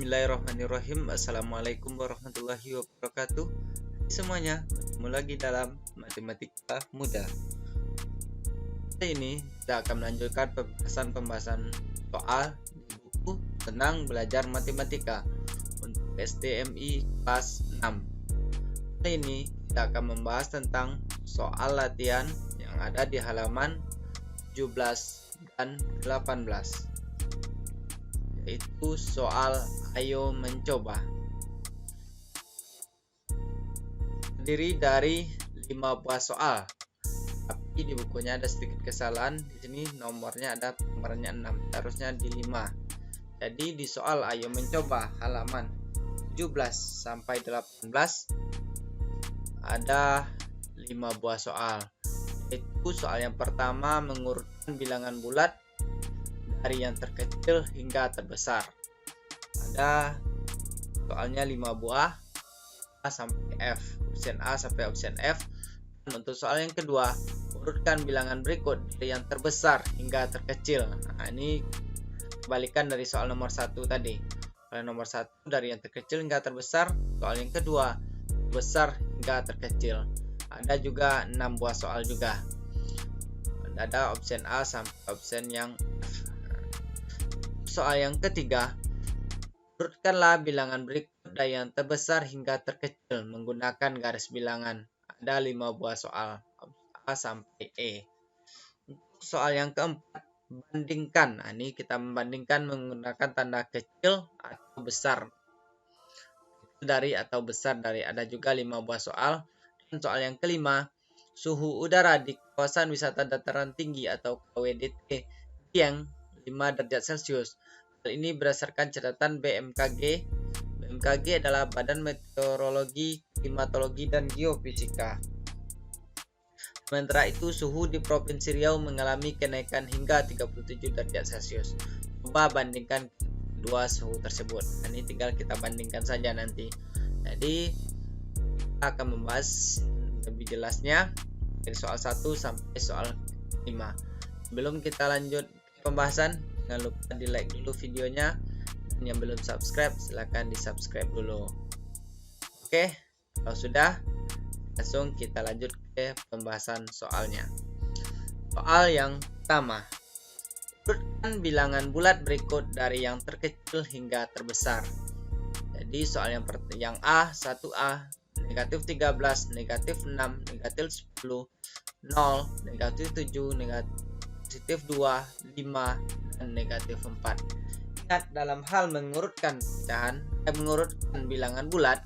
Bismillahirrahmanirrahim. Assalamualaikum warahmatullahi wabarakatuh. Semuanya, bertemu lagi dalam Matematika Mudah. Kali ini kita akan melanjutkan pembahasan soal di buku Senang Belajar Matematika untuk STMI kelas 6. Kali ini kita akan membahas tentang soal latihan yang ada di halaman 17 dan 18. Yaitu soal ayo mencoba. Terdiri dari 5 buah soal. Tapi di bukunya ada sedikit kesalahan. Di sini nomornya ada nomornya 6, harusnya di 5. Jadi di soal ayo mencoba halaman 17 sampai 18 ada 5 buah soal. Yaitu soal yang pertama mengurutkan bilangan bulat dari yang terkecil hingga terbesar. Ada soalnya 5 buah A sampai F, option A sampai option F. Dan untuk soal yang kedua, urutkan bilangan berikut dari yang terbesar hingga terkecil. Nah, ini kebalikan dari soal nomor 1 tadi. Soal nomor 1 dari yang terkecil hingga terbesar, soal yang kedua besar hingga terkecil. Ada juga 6 buah soal juga. Ada option A sampai option yang F. Soal yang ketiga, urutkanlah bilangan berikut dari yang terbesar hingga terkecil menggunakan garis bilangan. Ada 5 buah soal, A sampai E. Untuk soal yang keempat, bandingkan. Nah, ini kita membandingkan menggunakan tanda kecil atau besar. Dari atau besar dari, ada juga 5 buah soal. Dan soal yang kelima, suhu udara di kawasan wisata dataran tinggi atau KWDT yang 5 derajat Celcius. Hal ini berdasarkan catatan BMKG. BMKG adalah Badan Meteorologi, Klimatologi, dan Geofisika. Sementara itu, suhu di Provinsi Riau mengalami kenaikan hingga 37 derajat Celcius. Coba bandingkan kedua suhu tersebut. Nah, ini tinggal kita bandingkan saja nanti. Jadi, kita akan membahas lebih jelasnya dari soal 1 sampai soal 5. Sebelum kita lanjut pembahasan, jangan lupa di like dulu videonya, dan yang belum subscribe silahkan di subscribe dulu. Oke, kalau sudah, langsung kita lanjut ke pembahasan soalnya. Soal yang pertama, urutkan bilangan bulat berikut dari yang terkecil hingga terbesar. Jadi soal yang A, 1A, negatif 13, negatif 6, negatif 10, 0, negatif 7, negatif 2, 5, dan negatif 4. Ingat, dalam hal mengurutkan pecahan, mengurutkan bilangan bulat,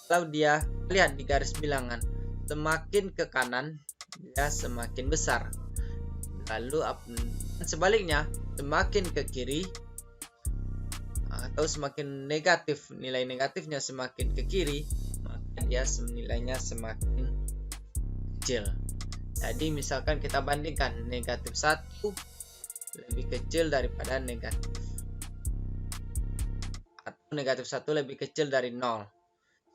kalau dia lihat di garis bilangan, semakin ke kanan dia semakin besar. Lalu sebaliknya, semakin ke kiri atau semakin negatif, nilai negatifnya semakin ke kiri, maka dia nilainya semakin kecil. Jadi misalkan kita bandingkan negatif 1 lebih kecil daripada negatif, atau negatif 1 lebih kecil dari 0.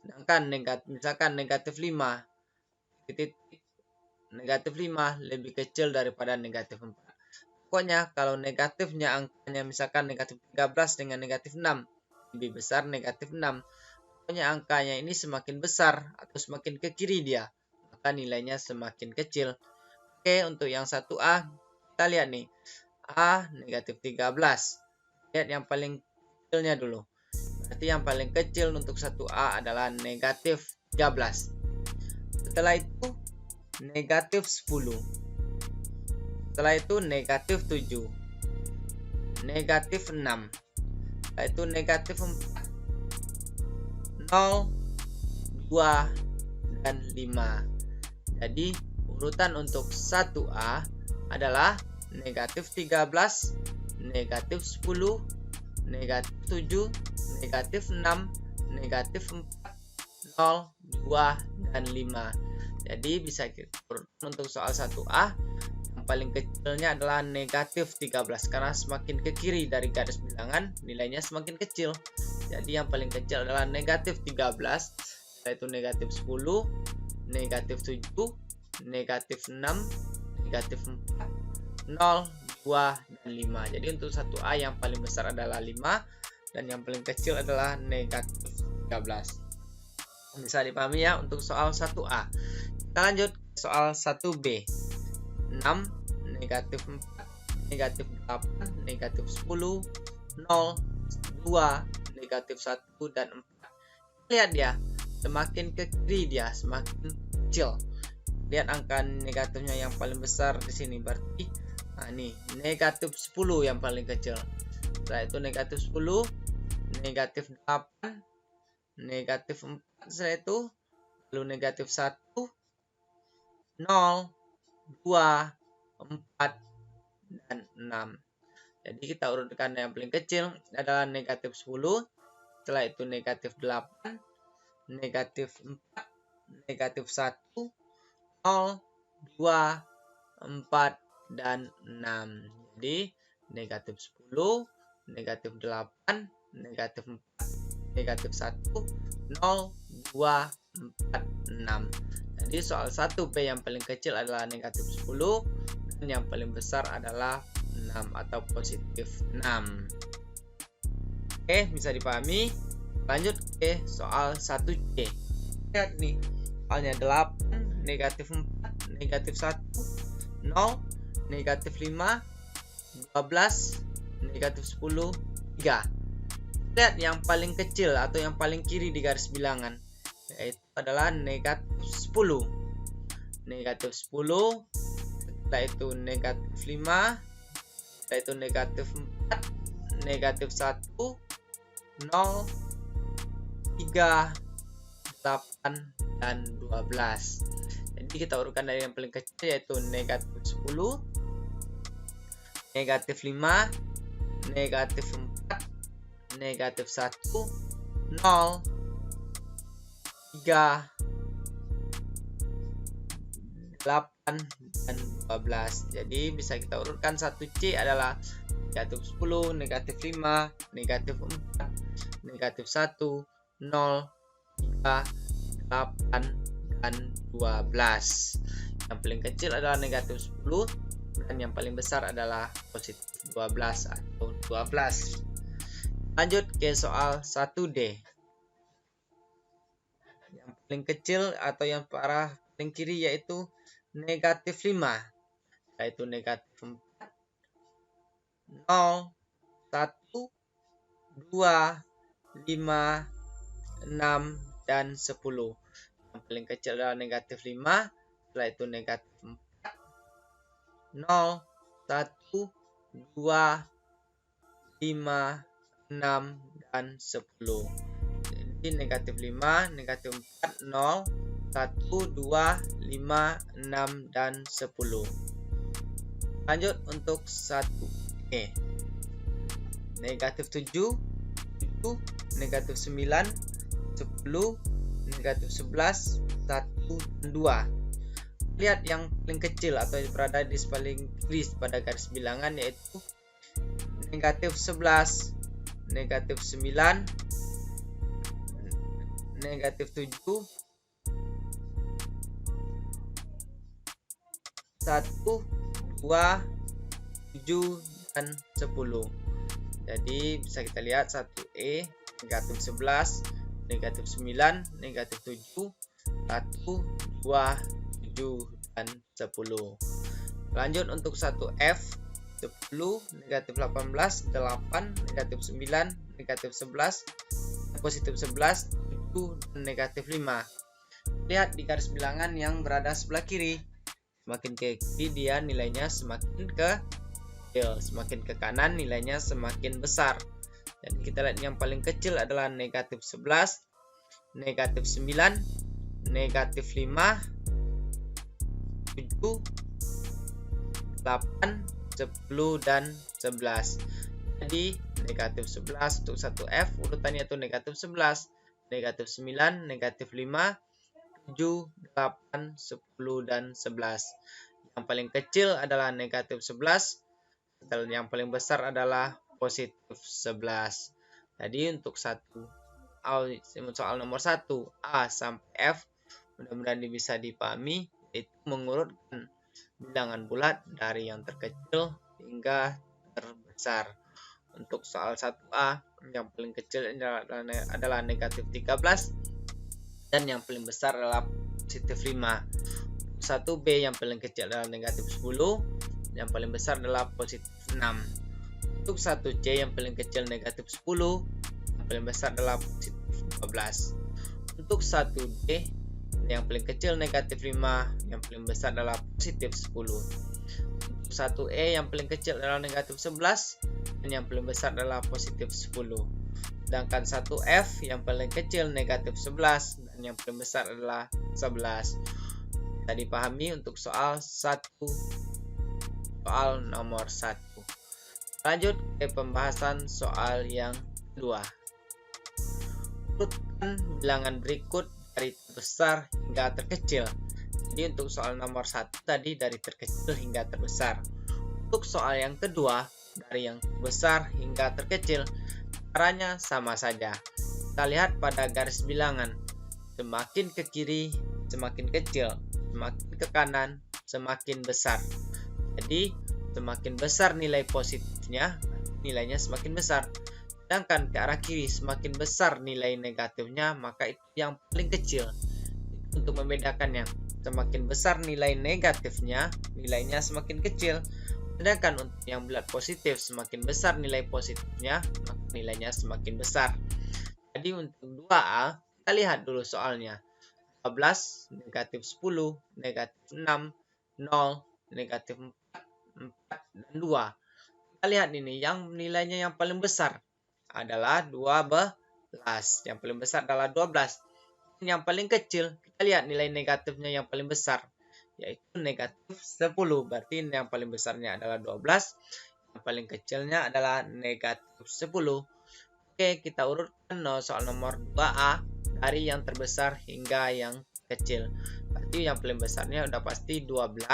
Sedangkan misalkan negatif 5, negatif 5 lebih kecil daripada negatif 4. Pokoknya kalau negatifnya angkanya misalkan negatif 13 dengan negatif 6 lebih besar negatif 6. Pokoknya angkanya ini semakin besar atau semakin ke kiri dia, maka nilainya semakin kecil. Oke, untuk yang 1A kita lihat nih. A negatif 13. Lihat yang paling kecilnya dulu. Berarti yang paling kecil untuk 1A adalah negatif 13. Setelah itu negatif 10. Setelah itu negatif 7. Negatif 6. Setelah itu negatif 4. 0, 2, dan 5. Jadi urutan untuk 1A adalah negatif 13, negatif 10, negatif 7, negatif 6, negatif 4, 0, 2, dan 5. Jadi bisa kita urutkan untuk soal 1A, yang paling kecilnya adalah negatif 13 karena semakin ke kiri dari garis bilangan nilainya semakin kecil. Jadi yang paling kecil adalah negatif 13, yaitu negatif 10, negatif 7, negatif 6, negatif 4, 0, 2, dan 5. Jadi untuk 1A yang paling besar adalah 5, dan yang paling kecil adalah negatif 13. Bisa dipahami ya untuk soal 1A. Kita lanjut ke soal 1B. 6, negatif 4, negatif 8, negatif 10, 0, 2, negatif 1, dan 4. Lihat ya, semakin ke kiri dia semakin kecil. Lihat angka negatifnya yang paling besar di sini, berarti ini negatif 10 yang paling kecil. Setelah itu negatif 10, negatif 8, negatif 4, setelah itu lalu negatif 1, 0, 2, 4, dan 6. Jadi kita urutkan yang paling kecil adalah negatif 10, setelah itu negatif 8, negatif 4, negatif 1, 0, 2, 4, dan 6. Jadi negatif 10, negatif 8, negatif 4, negatif 1, 0, 2, 4, 6. Jadi soal 1B yang paling kecil adalah negatif 10 dan yang paling besar adalah 6 atau positif 6. Oke, bisa dipahami. Lanjut ke soal 1C. Lihat nih, soalnya 8, negatif 4, negatif 1, 0, negatif 5, 12, negatif 10, 3. Lihat yang paling kecil atau yang paling kiri di garis bilangan, yaitu adalah negatif 10. Negatif 10, setelah itu negatif 5, setelah itu negatif 4, negatif 1, 0, 3, 8, dan 12. Jadi kita urutkan dari yang paling kecil yaitu negatif 10, negatif 5, negatif 4, negatif 1, 0, 3, 8, dan 12. Jadi bisa kita urutkan 1C adalah negatif 10, negatif 5, negatif 4, negatif 1, 0, 3, 8, dan 12. Yang paling kecil adalah negatif 10 dan yang paling besar adalah positif 12 atau 12. Lanjut ke soal 1D. Yang paling kecil atau yang paling kiri yaitu negatif 5, yaitu negatif 4, 0, 1, 2, 5, 6, dan 10. Yang paling kecil adalah negatif 5, setelah itu negatif 4, 0, 1, 2, 5, 6, dan 10. Jadi negatif 5, negatif 4, 0, 1, 2, 5, 6, dan 10. Lanjut untuk 1E. Negatif 7, negatif 9, 10, negatif 11, 1, dan 2. Lihat yang paling kecil atau yang berada di paling kiri pada garis bilangan yaitu negatif 11, negatif 9, negatif 7, 1, 2, 7, dan 10. Jadi bisa kita lihat 1E negatif 11, negatif 9, negatif 7, 1, 2, 7, dan 10. Lanjut untuk 1F, 10, negatif 18, 8, negatif 9, negatif 11, positif 11, 7, dan negatif 5. Lihat di garis bilangan yang berada sebelah kiri. Semakin ke kiri dia nilainya semakin kecil, semakin ke kanan nilainya semakin besar. Jadi kita lihat yang paling kecil adalah negatif 11, negatif 9, negatif 5, 7, 8, 10, dan 11. Jadi negatif 11 untuk 1F urutannya itu negatif 11, negatif 9, negatif 5, 7, 8, 10, dan 11. Yang paling kecil adalah negatif 11, dan yang paling besar adalah positif 11. Jadi untuk soal nomor 1A sampai F mudah-mudahan bisa dipahami, yaitu mengurutkan bilangan bulat dari yang terkecil hingga terbesar. Untuk soal 1A yang paling kecil adalah negatif 13, dan yang paling besar adalah positif 5. 1B yang paling kecil adalah negatif 10, yang paling besar adalah positif 6. Untuk 1C yang paling kecil negatif 10, yang paling besar adalah positif 12. Untuk 1D yang paling kecil negatif 5, yang paling besar adalah positif 10. Untuk 1E yang paling kecil adalah negatif 11, dan yang paling besar adalah positif 10. Sedangkan 1F yang paling kecil negatif 11, dan yang paling besar adalah 11. Bisa dipahami untuk soal nomor 1. Lanjut ke pembahasan soal yang kedua. Urutkan bilangan berikut dari terbesar hingga terkecil. Jadi untuk soal nomor 1 tadi dari terkecil hingga terbesar. Untuk soal yang kedua dari yang terbesar hingga terkecil, caranya sama saja. Kita lihat pada garis bilangan. Semakin ke kiri semakin kecil, semakin ke kanan semakin besar. Jadi semakin besar nilai positifnya, nilainya semakin besar. Sedangkan ke arah kiri semakin besar nilai negatifnya, maka itu yang paling kecil. Untuk membedakannya, semakin besar nilai negatifnya, nilainya semakin kecil. Sedangkan untuk yang bulat positif, semakin besar nilai positifnya, maka nilainya semakin besar. Jadi untuk 2A, kita lihat dulu soalnya. 12, negatif 10, negatif 6, 0, negatif 4, 4, dan 2. Kita lihat ini, yang nilainya yang paling besar adalah 12. Yang paling besar adalah 12. Yang paling kecil, kita lihat nilai negatifnya yang paling besar, yaitu negatif 10. Berarti yang paling besarnya adalah 12, yang paling kecilnya adalah negatif 10. Oke, kita urutkan soal nomor 2A dari yang terbesar hingga yang kecil. Berarti yang paling besarnya udah pasti 12.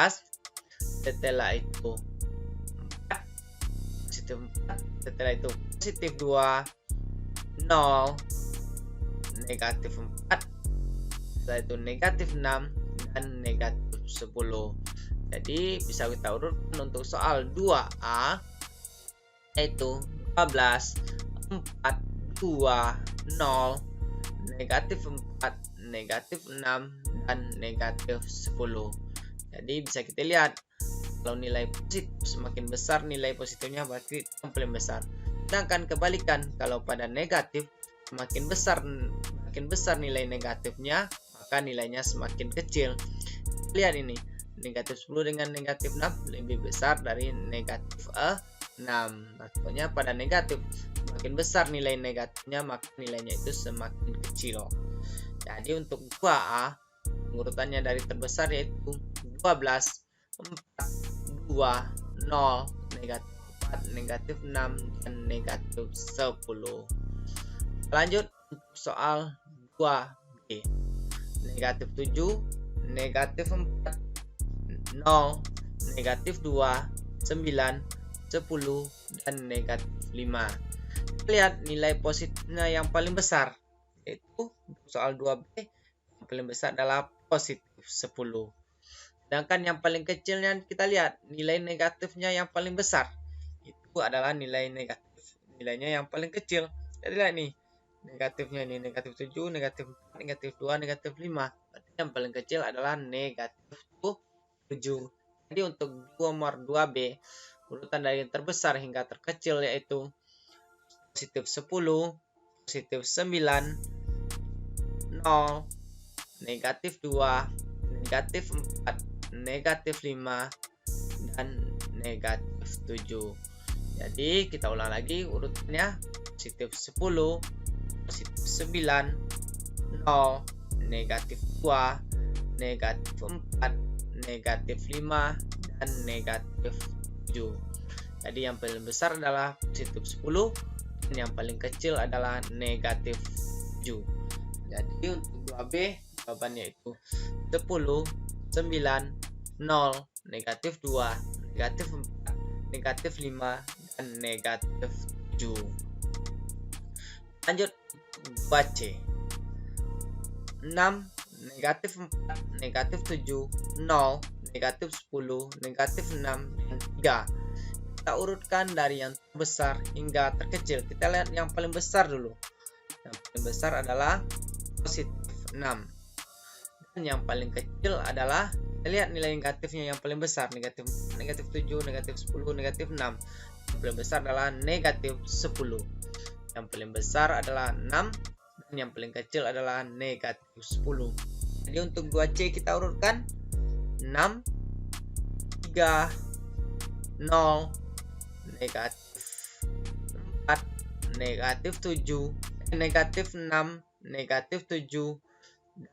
Setelah itu 4, positif 4. Setelah itu positif 2, 0, negatif 4. Setelah itu negatif 6, dan negatif 10. Jadi bisa kita urutkan untuk soal 2A, yaitu 12, 4, 2, 0, negatif 4, negatif 6, dan negatif 10. Jadi bisa kita lihat, kalau nilai positif semakin besar nilai positifnya, berarti yang paling besar. Sedangkan kebalikan, kalau pada negatif semakin besar nilai negatifnya, maka nilainya semakin kecil. Lihat ini, negatif 10 dengan negatif 6 lebih besar dari negatif 6. Maksudnya pada negatif semakin besar nilai negatifnya, maka nilainya itu semakin kecil. Jadi untuk 2A, urutannya dari terbesar yaitu 12, 4, 2, 0, negatif 4, negatif 6, dan negatif 10. Lanjut untuk soal 2B. Negatif 7, negatif 4, 0, negatif 2, 9, 10, dan negatif 5. Lihat nilai positifnya yang paling besar, yaitu soal 2B yang paling besar adalah positif 10. Sedangkan yang paling kecilnya kita lihat nilai negatifnya yang paling besar, itu adalah nilai negatif, nilainya yang paling kecil. Jadi lihat nih, negatifnya ini negatif 7, negatif 4, negatif 2, negatif 5. Berarti yang paling kecil adalah negatif 7. Jadi untuk nomor 2B, urutan dari yang terbesar hingga terkecil yaitu positif 10, positif 9, 0, negatif 2, negatif 4, negatif 5, dan negatif 7. Jadi kita ulang lagi urutannya, positif 10, positif 9, 0, negatif 2, negatif 4, negatif 5, dan negatif 7. Jadi yang paling besar adalah positif 10, dan yang paling kecil adalah negatif 7. Jadi untuk 2B jawabannya itu 10, 9, 0, negatif 2, negatif 4, negatif 5, dan negatif 7. Lanjut 2C. 6, negatif 4, negatif 7, 0, negatif 10, negatif 6, dan 3. kita urutkan dari yang terbesar hingga terkecil. Kita lihat yang paling besar dulu. Yang paling besar adalah positif 6. Dan yang paling kecil adalah, kita lihat nilai negatifnya yang paling besar, negatif 7, negatif 10, negatif 6. Yang paling besar adalah negatif 10. Yang paling besar adalah 6 dan yang paling kecil adalah negatif 10. Jadi untuk 2C kita urutkan 6, 3, 0, negatif 4, negatif 7, negatif 6, negatif 7,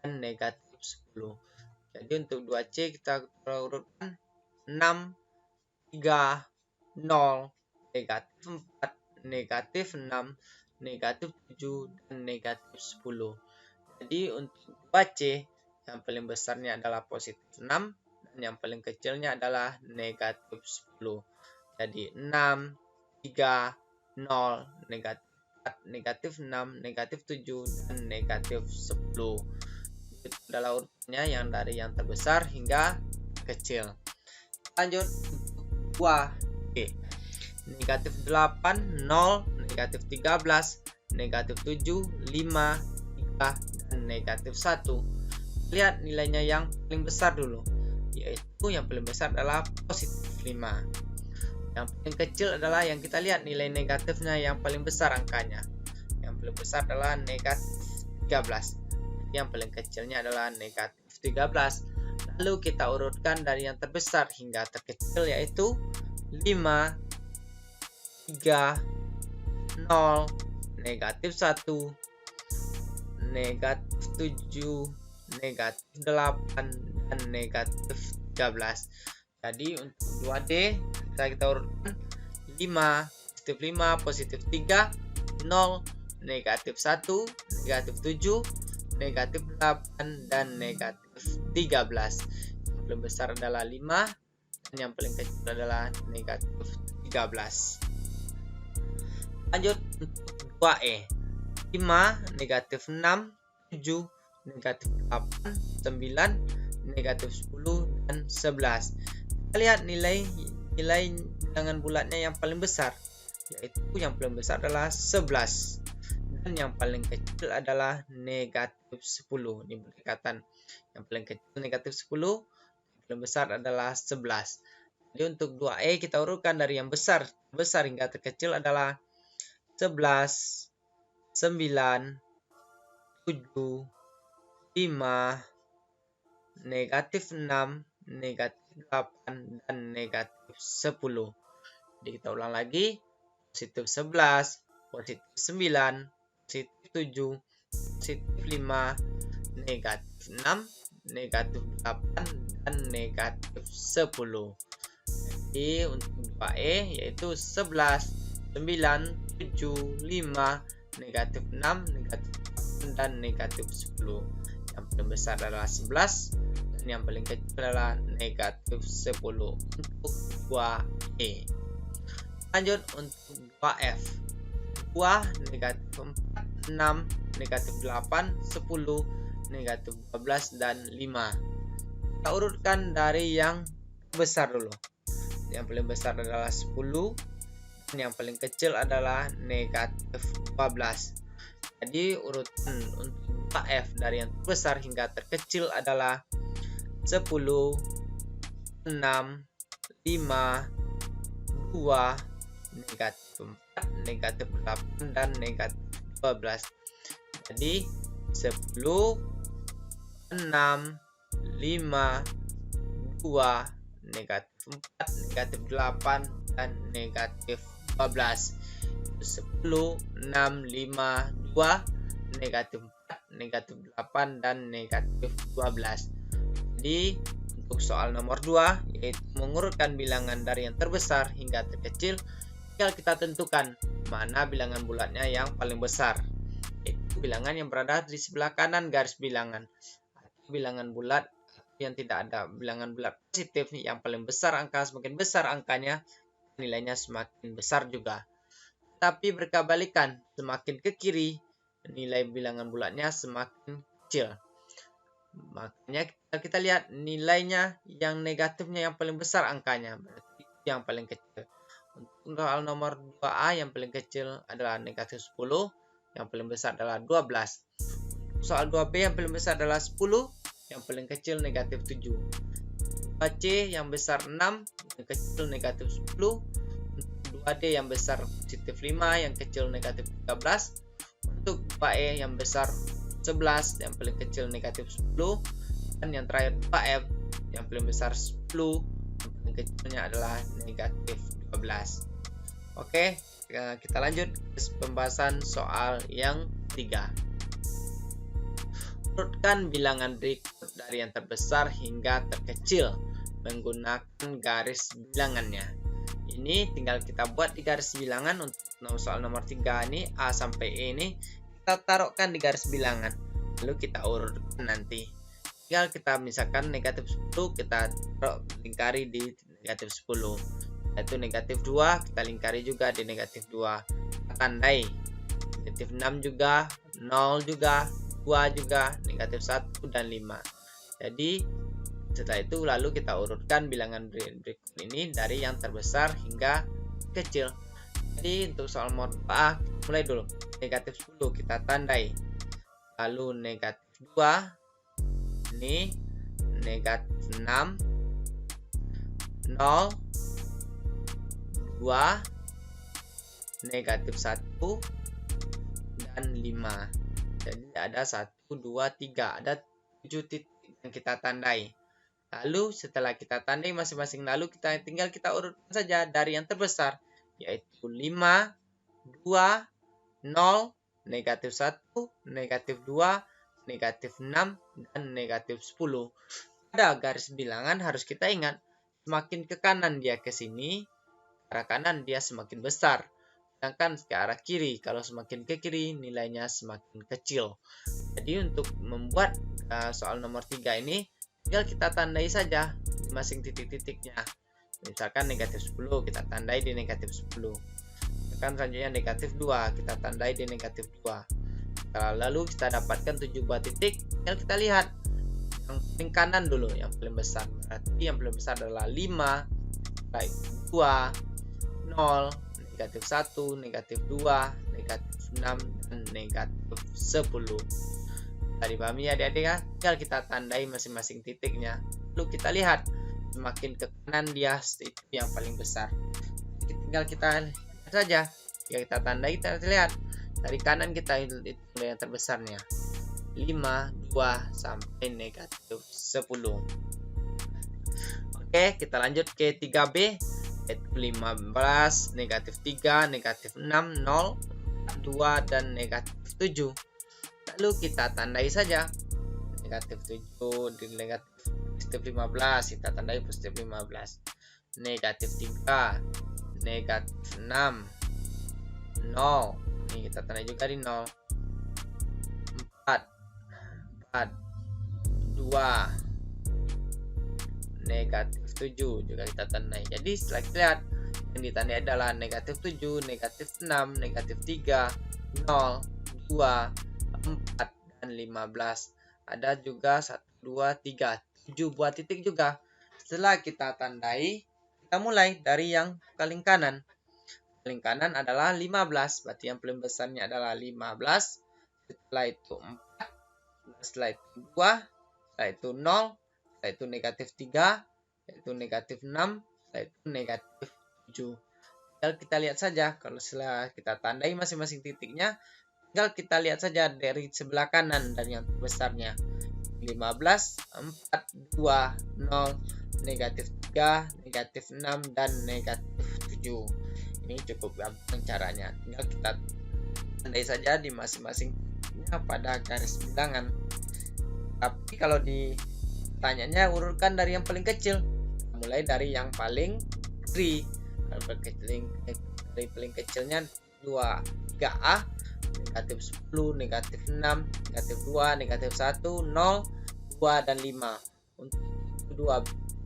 dan negatif 10. Jadi untuk 2C kita urutkan 6, 3, 0, negatif 4, negatif 6, negatif 7, dan negatif 10. Jadi untuk 2C yang paling besarnya adalah positif 6 dan yang paling kecilnya adalah negatif 10. Jadi 6, 3, 0, negatif 4, negatif 6, negatif 7, dan negatif 10. Itu adalah urutannya yang dari yang terbesar hingga kecil. Lanjut untuk 2D. Negatif 8, 0, negatif 13, negatif 7, 5, 3, dan negatif 1. Lihat nilainya yang paling besar dulu, yaitu yang paling besar adalah positif 5. Yang paling kecil adalah yang kita lihat nilai negatifnya yang paling besar angkanya. Yang paling besar adalah negatif 13. Yang paling kecilnya adalah negatif 13. Lalu kita urutkan dari yang terbesar hingga terkecil, yaitu 5, 3, 0, negatif 1, negatif 7, negatif 8, dan negatif 13. Jadi untuk 2D kita urutkan 5, positif 5, positif 3, 0, negatif 1, negatif 7, negatif 8, dan negatif 13. Yang paling besar adalah 5 dan yang paling kecil adalah negatif 13. Lanjut untuk 2E. 5, negatif 6, 7, negatif 8, 9, negatif 10, dan 11. Kita lihat nilai bilangan bulatnya yang paling besar, yaitu yang paling besar adalah 11 dan yang paling kecil adalah negatif 10. Ini berdekatan. Yang paling kecil negatif 10, yang paling besar adalah 11. Jadi untuk 2E kita urutkan dari yang besar hingga terkecil adalah 11, 9, 7, 5, negatif 6, negatif 8, dan negatif 10. Jadi kita ulang lagi. Positif 11, positif 9, positif 7, positif 5, negatif 6, negatif 8, dan negatif 10. Jadi untuk 2E yaitu 11, 9, 7, 5, negatif 6, negatif 8, dan negatif 10. Yang paling besar adalah 11 dan yang paling kecil adalah negatif 10 untuk 2E. Lanjut untuk 2F. 2, negatif 4, 6, negatif 8, 10, negatif 12, dan 5. Kita urutkan dari yang besar dulu. Yang paling besar adalah 10 dan yang paling kecil adalah negatif 12. Jadi urutan untuk 2F dari yang terbesar hingga terkecil adalah 10, 6, 5, 2, negatif 4, negatif 8, dan negatif 12. Jadi 10, 6, 5, 2, negatif 4, negatif 8, dan negatif 12. 10, 6, 5, 2, negatif 4, negatif 8, dan negatif 12. Jadi untuk soal nomor 2, yaitu mengurutkan bilangan dari yang terbesar hingga terkecil, tinggal kita tentukan mana bilangan bulatnya yang paling besar, yaitu bilangan yang berada di sebelah kanan garis bilangan, atau bilangan bulat yang tidak ada bilangan bulat positif. Yang paling besar angka, semakin besar angkanya, nilainya semakin besar juga. Tapi berkebalikan, semakin ke kiri nilai bilangan bulatnya semakin kecil. Makanya kita lihat nilainya yang negatifnya yang paling besar angkanya, berarti yang paling kecil. Untuk soal nomor 2A yang paling kecil adalah negatif 10, yang paling besar adalah 12. Soal 2B yang paling besar adalah 10, yang paling kecil negatif 7. 2C yang besar 6, yang kecil negatif 10. 2D yang besar positif 5, yang kecil negatif 13. Untuk 2E yang besar 11, yang paling kecil negatif 10. Dan yang terakhir 2F yang paling besar 10, yang paling kecilnya adalah negatif 12. Oke, kita lanjut ke pembahasan soal yang 3. Urutkan bilangan berikut dari yang terbesar hingga terkecil menggunakan garis bilangannya. Ini tinggal kita buat di garis bilangan. Untuk soal nomor 3 ini A sampai E ini kita taruhkan di garis bilangan, lalu kita urutkan nanti. Tinggal kita misalkan negatif 10 kita taruh lingkari di negatif 10, yaitu negatif 2 kita lingkari juga di negatif 2, kita tandai negatif 6 juga, 0 juga, 2 juga, negatif 1 dan 5. Jadi setelah itu lalu kita urutkan bilangan berikut ini dari yang terbesar hingga kecil. Jadi untuk soal nomor A mulai dulu. Negatif 10 kita tandai, lalu negatif 2 ini negatif 6, 0, 2, negatif 1 dan 5. Jadi ada 1, 2, 3, ada 7 titik yang kita tandai. Lalu setelah kita tandai masing-masing, lalu tinggal kita urutkan saja dari yang terbesar, yaitu 5, 2, 0, negatif 1, negatif 2, negatif 6, dan negatif 10. Pada garis bilangan harus kita ingat, semakin ke kanan dia ke sini, ke arah kanan dia semakin besar. Sedangkan ke arah kiri, kalau semakin ke kiri nilainya semakin kecil. Jadi untuk membuat soal nomor 3 ini, tinggal kita tandai saja masing titik-titiknya. Misalkan negatif 10, kita tandai di negatif 10. Misalkan selanjutnya negatif 2, kita tandai di negatif 2. Lalu kita dapatkan 7 buah titik, tinggal kita lihat yang paling kanan dulu, yang paling besar. Berarti yang paling besar adalah 5, baik 2, 0, negatif 1, negatif 2, negatif 6, dan negatif 10. Tadi pahami ya adik-adik ya? Tinggal kita tandai masing-masing titiknya. Lalu kita lihat semakin ke kanan dia itu yang paling besar. Tinggal kita lihat saja. Ya kita tandai, kita lihat dari kanan kita itu yang terbesarnya 5, 2 sampai negatif 10. Oke, kita lanjut ke 3B, yaitu 15, negatif 3, negatif 6, 0, 2, dan negatif 7. Lalu kita tandai saja negatif 7 di negatif positif 15, kita tandai positif 15. Negatif 3, negatif 6, 0, ini kita tandai juga di 0. 4, 2, negatif 7 juga kita tandai. Jadi setelah kita lihat yang ditandai adalah negatif 7, negatif 6, negatif 3, 0, 2, 4, dan 15. Ada juga 1, 2, 3, 7 buah titik juga. Setelah kita tandai, kita mulai dari yang paling kanan. Paling kanan adalah 15, berarti yang paling besarnya adalah 15. Setelah itu 4, setelah itu 2, setelah itu 0, setelah itu negatif 3, yaitu negatif 6, setelah itu negatif 7. Tinggal kita lihat saja, kalau setelah kita tandai masing-masing titiknya, tinggal kita lihat saja dari sebelah kanan dan yang terbesarnya. 15, 4, 2, 0, negatif 3, negatif 6, dan negatif 7. Ini cukup gampang caranya. Tinggal kita tandai saja di masing-masing pada garis bilangan. Tapi kalau ditanyanya urutkan dari yang paling kecil, mulai dari yang paling kiri. Dari paling kecilnya 2, 3A, negatif 10, negatif 6, negatif 2, negatif 1, 0, 2, dan 5. Untuk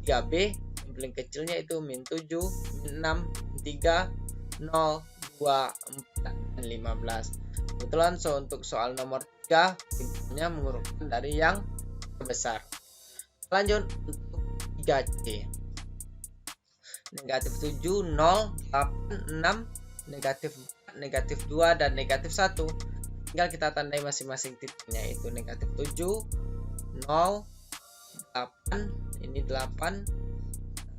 3B yang paling kecilnya itu min 7, min 6, min 3, 0, 2, 4, dan 15. Kebetulan untuk soal nomor 3 pintunya mengurutkan dari yang terbesar. Lanjut untuk 3C. negatif 7, 0, 8, 6, negatif 4, negatif 2, dan negatif 1. Tinggal kita tandai masing-masing titiknya, yaitu negatif 7, 0, 8, ini 8,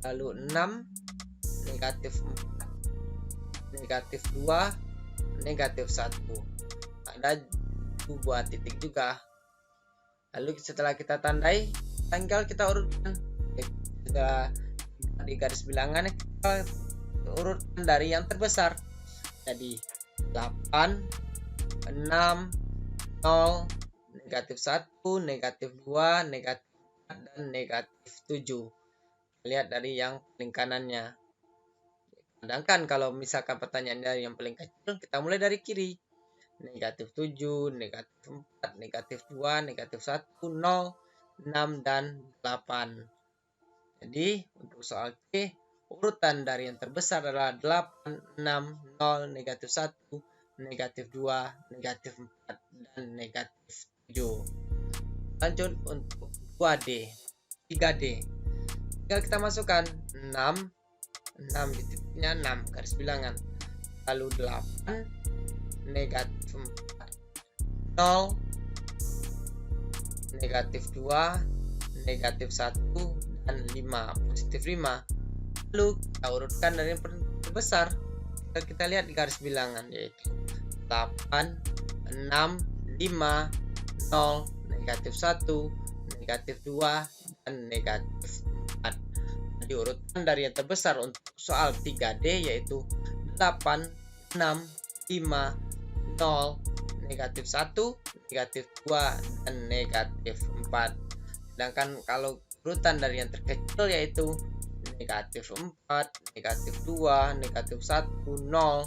lalu 6, negatif 4, negatif 2, negatif 1. Ada 2 titik juga. Lalu setelah kita tandai, tinggal kita urutkan. Setelah di garis bilangan, kita urutkan dari yang terbesar. Jadi 8, 6, 0, negatif 1, negatif 2, negatif 4, dan negatif 7. Lihat dari yang paling kanannya. Sedangkan kalau misalkan pertanyaan dari yang paling kecil, kita mulai dari kiri. Negatif 7, negatif 4, negatif 2, negatif 1, 0, 6, dan 8. Jadi untuk soal C, urutan dari yang terbesar adalah 8, 6, 0, negatif 1, negatif 2, negatif 4, dan negatif 7. Lanjut untuk 2D, 3D. Tinggal kita masukkan 6 di titiknya 6, garis bilangan. Lalu 8, negatif 4, 0, negatif 2, negatif 1, dan 5, positif 5. Lalu kita urutkan dari yang terbesar. Kita lihat di garis bilangan, yaitu 8, 6, 5, 0, negatif 1, negatif 2, dan negatif 4. Diurutkan dari yang terbesar untuk soal 3D, yaitu 8, 6, 5, 0, negatif 1, negatif 2, dan negatif 4. Sedangkan kalau urutan dari yang terkecil, yaitu negatif 4, negatif 2, negatif 1, 0, 5,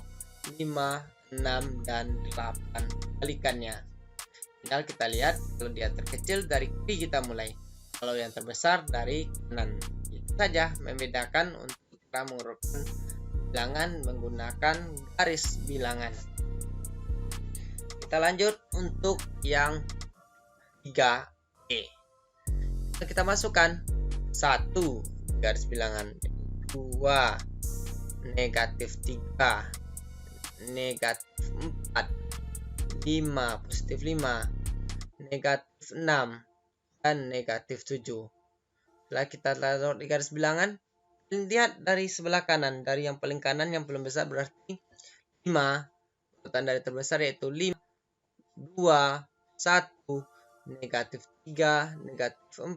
6, dan 8. Balikannya. Tinggal kita lihat, kalau dia terkecil dari kiri kita mulai. Kalau yang terbesar dari kanan. Itu saja membedakan untuk kita mengurutkan bilangan menggunakan garis bilangan. Kita lanjut untuk yang 3E. Kita masukkan 1 garis bilangan, 2, negatif 3, negatif 4, 5, positif 5, negatif 6, dan negatif 7. Setelah kita taruh di garis bilangan, lihat dari sebelah kanan, dari yang paling kanan yang paling besar berarti 5. Urutan dari terbesar yaitu 5, 2, 1, negatif 3, negatif 4,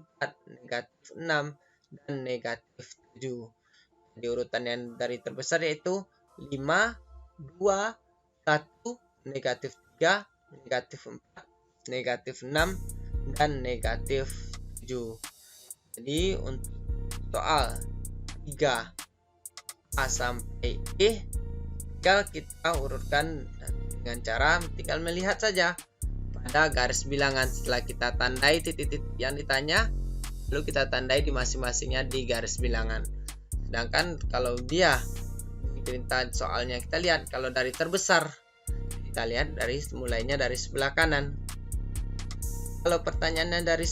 negatif 6, dan negatif 7. Jadi urutan yang dari terbesar yaitu 5, 2, 1, negatif 3, negatif 4, negatif 6, dan negatif 7. Jadi untuk soal 3A sampai E, tinggal kita urutkan dengan cara tinggal melihat saja pada garis bilangan. Setelah kita tandai titik-titik yang ditanya, lalu kita tandai di masing-masingnya di garis bilangan. Sedangkan kalau dia diperintah soalnya, kita lihat kalau dari terbesar, kita lihat dari mulainya dari sebelah kanan. Kalau pertanyaannya dari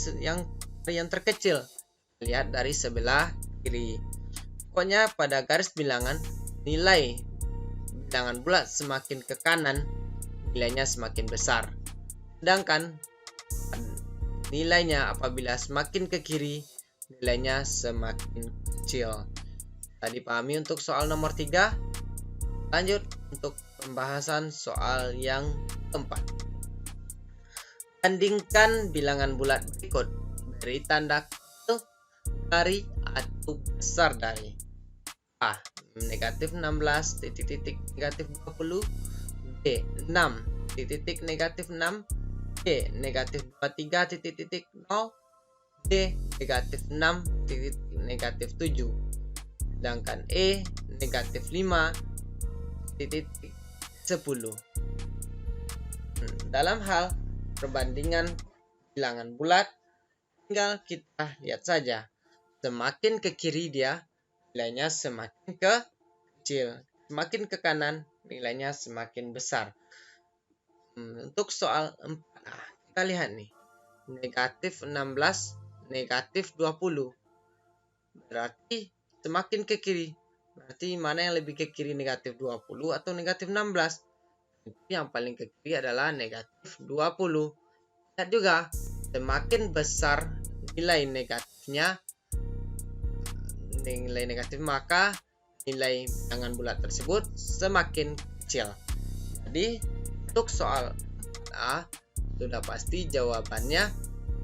yang terkecil, lihat dari sebelah kiri. Pokoknya pada garis bilangan, nilai bilangan bulat semakin ke kanan, nilainya semakin besar. Sedangkan nilainya apabila semakin ke kiri, nilainya semakin kecil. Tadi pahami untuk soal nomor 3. Lanjut untuk pembahasan soal yang keempat. Bandingkan bilangan bulat berikut. Beri tanda kecil dari atau besar dari. A. Negatif 16, titik-titik negatif 20. B. 6, titik-titik negatif 6. B. Negatif 23, titik-titik 0. D. Negatif 6, titik-titik negatif 7. Sedangkan E. Negatif 5, titik-titik 10. Dalam hal perbandingan bilangan bulat, tinggal kita lihat saja. Semakin ke kiri dia, nilainya semakin kecil. Semakin ke kanan, nilainya semakin besar. Untuk soal 4, kita lihat nih. Negatif 16, negatif 20. Berarti semakin ke kiri, Berarti mana yang lebih ke kiri, negatif 20 atau negatif 16? Yang paling ke kiri adalah negatif 20. Lihat juga, semakin besar nilai negatifnya, maka nilai bilangan bulat tersebut semakin kecil. Jadi untuk soal A sudah pasti jawabannya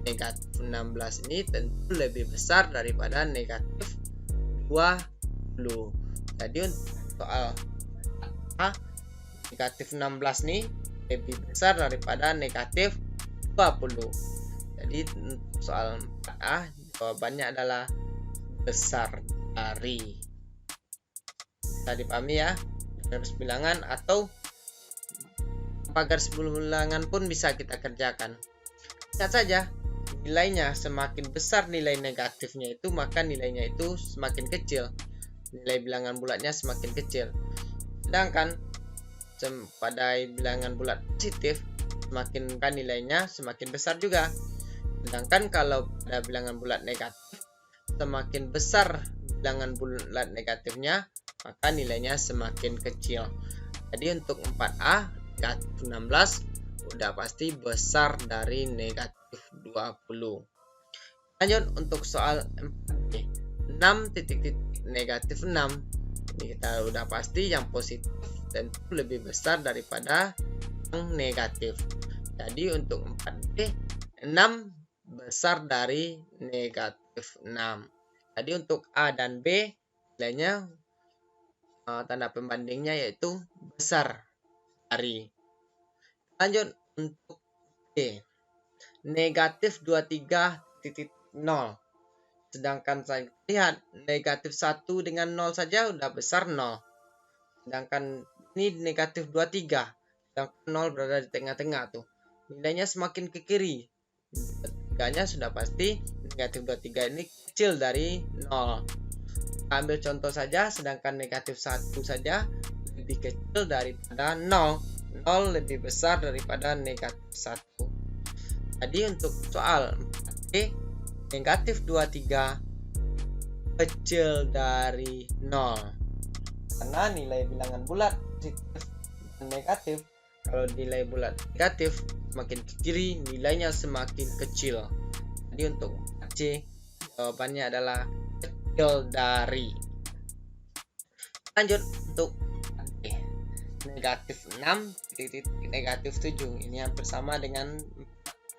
negatif 16 ini tentu lebih besar daripada negatif 20. Jadi untuk soal A, negatif 16 ini lebih besar daripada negatif 20. Jadi untuk soal 4A jawabannya adalah besar dari. Bisa dipahami ya, garis bilangan atau garis bilangan pun bisa kita kerjakan. Lihat saja, nilainya semakin besar nilai negatifnya itu, maka nilainya itu semakin kecil. Nilai bilangan bulatnya semakin kecil. Sedangkan pada bilangan bulat positif, semakin kan nilainya semakin besar juga. Sedangkan kalau pada bilangan bulat negatif, semakin besar bilangan bulat negatifnya, maka nilainya semakin kecil. Jadi untuk 4A, negatif 16 udah pasti besar dari negatif 20. Lanjut untuk soal 4B, 6 titik negatif 6. Ini kita udah pasti yang positif tentu lebih besar daripada yang negatif. Jadi untuk 4B, 6 besar dari negatif 6. Jadi untuk A dan B nilainya tanda pembandingnya yaitu besar dari. Lanjut untuk B, negatif 23.0. Sedangkan saya lihat negatif 1 dengan 0 saja udah besar 0. Sedangkan ini negatif 23. Sedangkan 0 berada di tengah-tengah tuh. Nilainya semakin ke kiri. Tiganya sudah pasti negatif 23 ini kecil dari 0. Ambil contoh saja, sedangkan negatif 1 saja lebih kecil daripada 0. 0 lebih besar daripada negatif 1. Jadi untuk soal 4B, negatif 23 kecil dari 0. Karena nilai bilangan bulat positif dan negatif, kalau nilai bulat negatif semakin ke kiri nilainya semakin kecil. Jadi untuk 4C jawabannya adalah kecil dari. Lanjut untuk D, negatif 6 titik negatif 7. Ini hampir sama dengan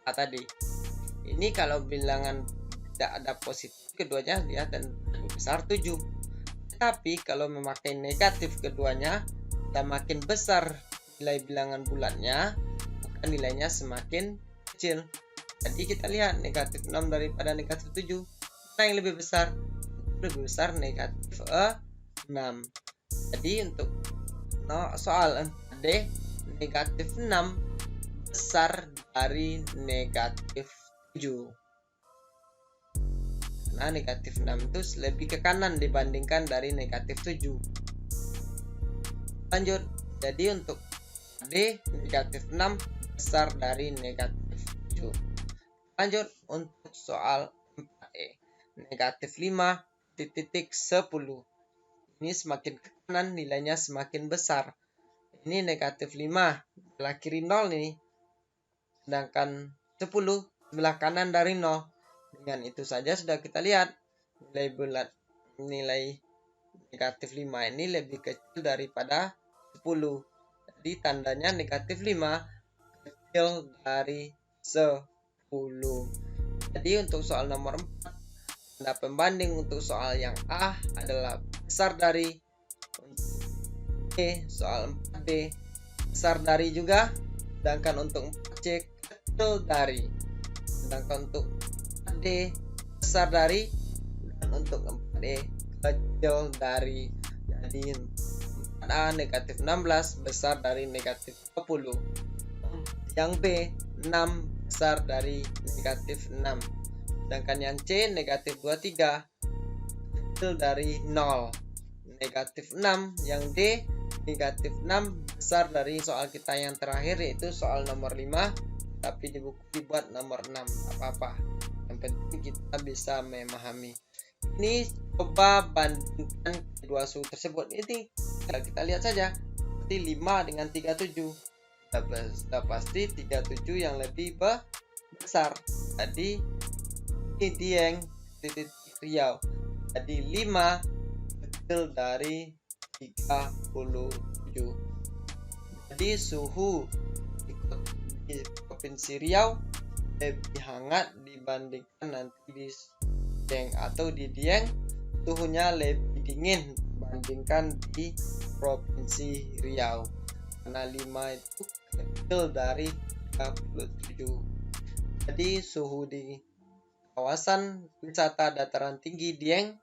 tadi. Ini kalau bilangan tidak ada positif keduanya dia dan lebih besar 7. Tapi kalau memakai negatif keduanya, makin besar nilai bilangan bulatnya, maka nilainya semakin kecil. Jadi kita lihat negatif 6 daripada negatif 7. Mana yang lebih besar? Lebih besar negatif 6. Jadi untuk soal D, negatif 6 besar dari negatif 7. Karena negatif 6 itu lebih ke kanan dibandingkan dari negatif 7. Lanjut, jadi untuk D, negatif 6 besar dari negatif 7. Lanjut untuk soal 4E, negatif 5 titik 10. Ini semakin ke kanan nilainya semakin besar. Ini negatif 5 sebelah kiri 0 ini. Sedangkan 10 sebelah kanan dari 0. Dengan itu saja sudah kita lihat nilai negatif 5 ini lebih kecil daripada 10. Jadi tandanya negatif 5 kecil dari 10. Jadi untuk soal nomor 4, tanda pembanding untuk soal yang A adalah besar dari. Untuk B, soal 4B besar dari juga. Sedangkan untuk 4C kecil dari. Sedangkan untuk 4D besar dari, dan untuk 4E kecil dari. Jadi 4A negatif 16 besar dari negatif 20. Yang B 6 besar dari negatif 6. Sedangkan yang C negatif 23 kecil dari 0. Negatif 6. Yang D negatif 6 besar dari soal kita yang terakhir, yaitu soal nomor 5. Tapi di buku dibuat nomor 6, apa-apa. Yang penting kita bisa memahami. Ini coba bandingkan dua suhu tersebut. Ini kita lihat saja. Berarti 5 dengan 37. Sudah pasti 37 yang lebih besar. Jadi ini Dieng titik Riau. Jadi 5 kecil dari 37. Jadi suhu di Provinsi Riau lebih hangat dibandingkan nanti di Dieng, atau di Dieng suhunya lebih dingin dibandingkan di Provinsi Riau, karena 5 itu kecil dari 37. Jadi suhu di kawasan wisata dataran tinggi Dieng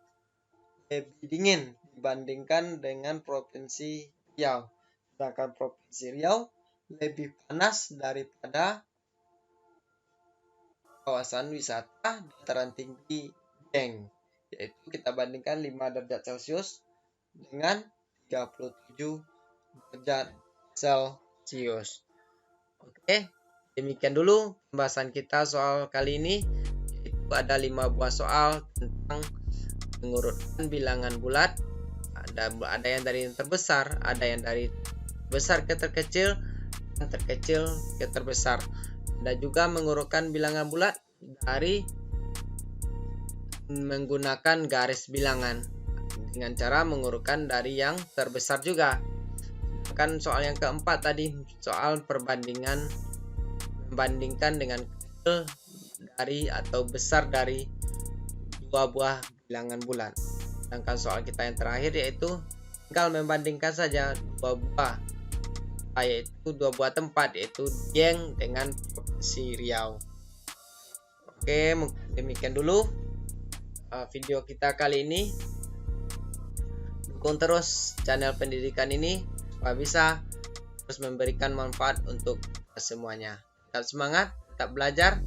lebih dingin dibandingkan dengan Provinsi Riau, sedangkan Provinsi Riau lebih panas daripada kawasan wisata dataran tinggi Dieng, yaitu kita bandingkan 5 derajat Celcius dengan 37 derajat Celcius. Oke, demikian dulu pembahasan kita soal kali ini, yaitu ada 5 buah soal tentang mengurutkan bilangan bulat. Ada yang dari yang terbesar, ada yang dari besar ke terkecil, dan terkecil ke terbesar. Ada juga mengurutkan bilangan bulat dari menggunakan garis bilangan dengan cara mengurutkan dari yang terbesar juga. Kan soal yang keempat tadi soal membandingkan dengan kecil dari atau besar dari dua buah bilangan bulat. Sedangkan soal kita yang terakhir yaitu tinggal membandingkan saja dua buah, yaitu dua buah tempat, yaitu Dieng dengan Provinsi Riau. Oke, demikian dulu video kita kali ini. Dukung terus channel pendidikan ini supaya bisa terus memberikan manfaat untuk semuanya. Tetap semangat, tetap belajar,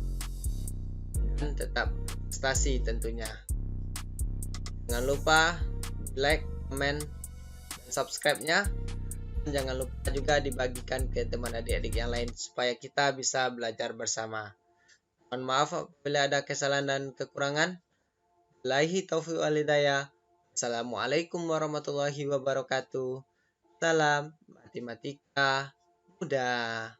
dan tetap prestasi tentunya. Jangan lupa like, comment, dan subscribe-nya. Jangan lupa juga dibagikan ke teman adik-adik yang lain supaya kita bisa belajar bersama. Mohon maaf apabila ada kesalahan dan kekurangan. Billahi taufiq wal hidayah. Assalamualaikum warahmatullahi wabarakatuh. Salam matematika mudah.